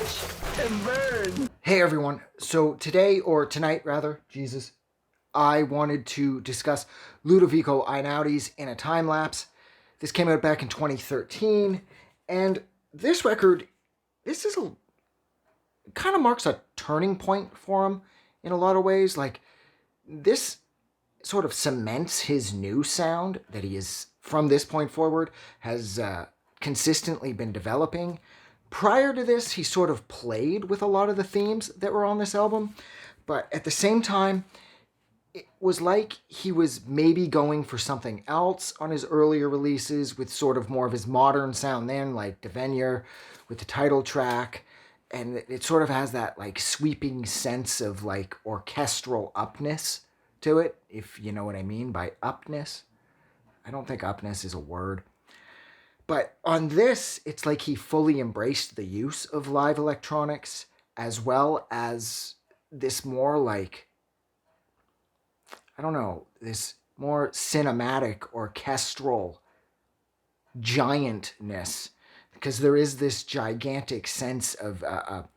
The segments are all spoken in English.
watch and burn. Hey everyone, so today, or tonight rather, Jesus, I wanted to discuss Ludovico Einaudi's In a Time Lapse. This came out back in 2013, and this record, kind of marks a turning point for him in a lot of ways. Like, this sort of cements his new sound that he is, from this point forward, has consistently been developing. Prior to this, he sort of played with a lot of the themes that were on this album, but at the same time, it was like he was maybe going for something else on his earlier releases with sort of more of his modern sound then, like Devenir with the title track, and it sort of has that like sweeping sense of like orchestral upness to it, if you know what I mean by upness. I don't think upness is a word. But on this, it's like he fully embraced the use of live electronics as well as this more like, I don't know, this more cinematic, orchestral giantness. Because there is this gigantic sense of a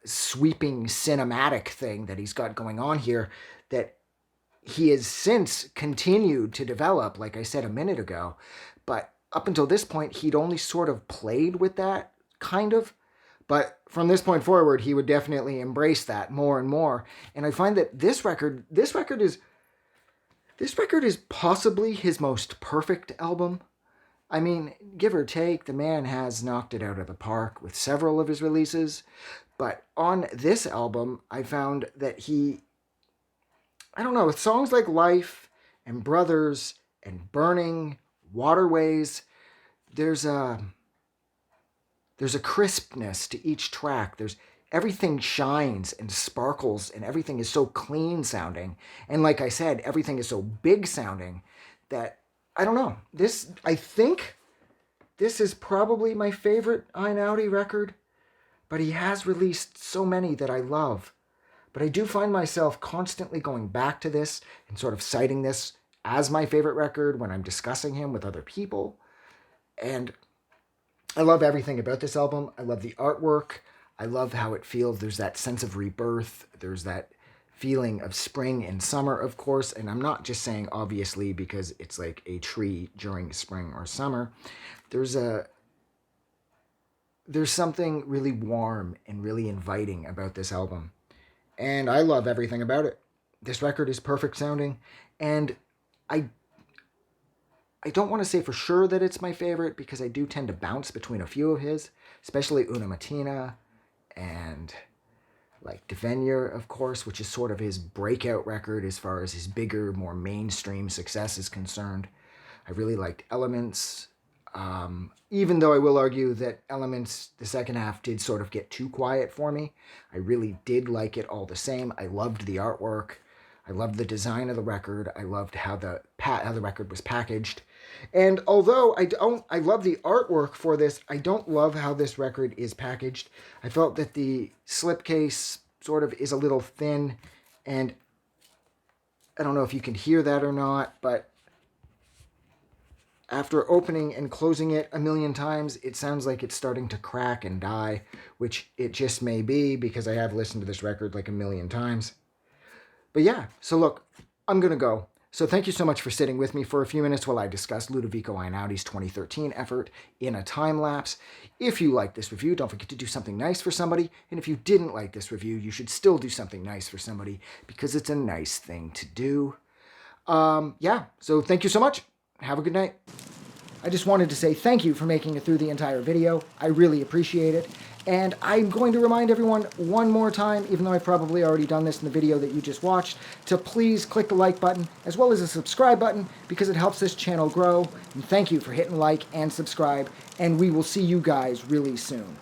sweeping cinematic thing that he's got going on here that he has since continued to develop, like I said a minute ago. But up until this point, he'd only sort of played with that, kind of. But from this point forward, he would definitely embrace that more and more. And I find that this record is possibly his most perfect album. I mean, give or take, the man has knocked it out of the park with several of his releases. But on this album, I found that he, I don't know, with songs like Life and Brothers and Burning, Waterways, there's a crispness to each track. Everything shines and sparkles and everything is so clean sounding. And like I said, everything is so big sounding that, I don't know, I think this is probably my favorite Einuadi record, but he has released so many that I love. But I do find myself constantly going back to this and sort of citing this as my favorite record when I'm discussing him with other people. And I love everything about this album. I love the artwork. I love how it feels. There's that sense of rebirth. There's that feeling of spring and summer, of course. And I'm not just saying obviously because it's like a tree during spring or summer. There's something really warm and really inviting about this album. And I love everything about it. This record is perfect sounding. And I don't want to say for sure that it's my favorite because I do tend to bounce between a few of his, especially Una Mattina and like Devenir, of course, which is sort of his breakout record as far as his bigger, more mainstream success is concerned. I really liked Elements, even though I will argue that Elements, the second half, did sort of get too quiet for me. I really did like it all the same. I loved the artwork. I loved the design of the record. I loved how the record was packaged. And although I love the artwork for this, I don't love how this record is packaged. I felt that the slipcase sort of is a little thin, and I don't know if you can hear that or not, but after opening and closing it a million times, it sounds like it's starting to crack and die, which it just may be because I have listened to this record like a million times. But yeah, so look, I'm going to go. So thank you so much for sitting with me for a few minutes while I discuss Ludovico Einaudi's 2013 effort, In a Time Lapse. If you liked this review, don't forget to do something nice for somebody. And if you didn't like this review, you should still do something nice for somebody because it's a nice thing to do. Yeah, so thank you so much. Have a good night. I just wanted to say thank you for making it through the entire video. I really appreciate it. And I'm going to remind everyone one more time, even though I've probably already done this in the video that you just watched, to please click the like button as well as the subscribe button because it helps this channel grow. And thank you for hitting like and subscribe. And we will see you guys really soon.